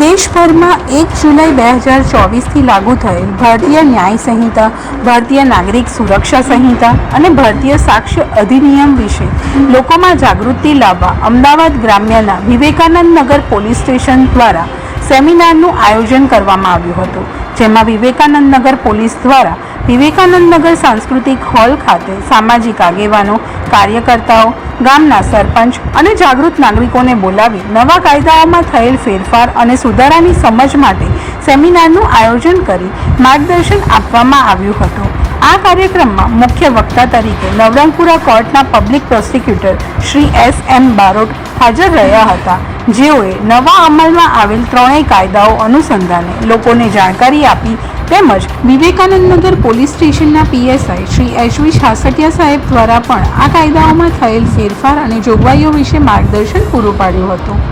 દેશભરમાં 1 જુલાઈ 2024થી લાગુ થયેલ ભારતીય ન્યાય સંહિતા, ભારતીય નાગરિક સુરક્ષા સંહિતા અને ભારતીય સાક્ષ્ય અધિનિયમ વિશે લોકોમાં જાગૃતિ લાવવા અમદાવાદ ગ્રામ્યના વિવેકાનંદ નગર પોલીસ સ્ટેશન દ્વારા સેમિનારનું આયોજન કરવામાં આવ્યું હતું, જેમાં વિવેકાનંદ નગર પોલીસ દ્વારા વિવેકાનંદ નગર સાંસ્કૃતિક હોલ ખાતે સામાજિક આગેવાનો, કાર્યકર્તાઓ, ગામના સરપંચ અને જાગૃત નાગરિકોને બોલાવી નવા કાયદાઓમાં થયેલ ફેરફાર અને સુધારાની સમજ માટે સેમિનારનું આયોજન કરી માર્ગદર્શન આપવામાં આવ્યું હતું. આ કાર્યક્રમમાં મુખ્ય વક્તા તરીકે નવરંગપુરા કોર્ટના public prosecutor Shri S.M. Barot હાજર રહ્યા હતા, જેઓએ નવા અમલમાં આવેલ ત્રણેય કાયદાઓ અનુસંધાને લોકોને જાણકારી આપી તેમજ વિવેકાનંદ નગર પોલીસ સ્ટેશનના PSI શ્રી H.V. છાસઠિયા સાહેબ દ્વારા પણ આ કાયદાઓમાં થયેલ ફેરફાર અને જોગવાઈઓ વિશે માર્ગદર્શન પૂરું પાડ્યું હતું.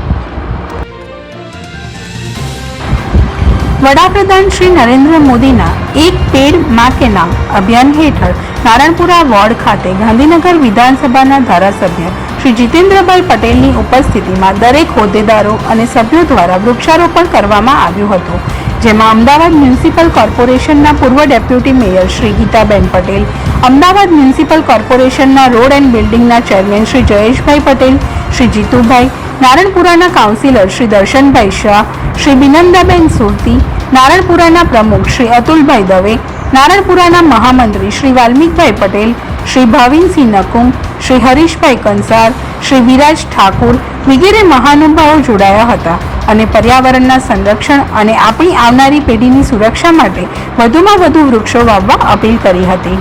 વડાપ્રધાન શ્રી નરેન્દ્ર મોદીના એક પેડ માં કે નામ અભિયાન હેઠળ નારણપુરા વોર્ડ ખાતે ગાંધીનગર વિધાનસભાના ધારાસભ્ય શ્રી જીતેન્દ્રભાઈ પટેલની ઉપસ્થિતિમાં દરેક હોદ્દેદારો અને સભ્યો દ્વારા વૃક્ષારોપણ કરવામાં આવ્યું હતું, જેમાં અમદાવાદ મ્યુનિસિપલ કોર્પોરેશનના પૂર્વ deputy mayor Shri Gitaben Patel, Ahmedabad municipal કોર્પોરેશનના રોડ એન્ડ બિલ્ડિંગના ચેરમેન શ્રી જયેશભાઈ પટેલ, શ્રી જીતુભાઈ, નારણપુરાના કાઉન્સિલર શ્રી દર્શનભાઈ શાહ, શ્રી બિનંદાબેન સુરતી, નારણપુરાના પ્રમુખ શ્રી અતુલભાઈ દવે, નારણપુરાના મહામંત્રી શ્રી વાલ્મીકભાઈ પટેલ, શ્રી ભાવિનસિંહ નકુમ, શ્રી હરીશભાઈ કંસાર, શ્રી વિરાજ ઠાકુર વગેરે મહાનુભાવો જોડાયા હતા અને પર્યાવરણના સંરક્ષણ અને આપણી આવનારી પેઢીની સુરક્ષા માટે વધુમાં વધુ વૃક્ષો વાવવા અપીલ કરી હતી.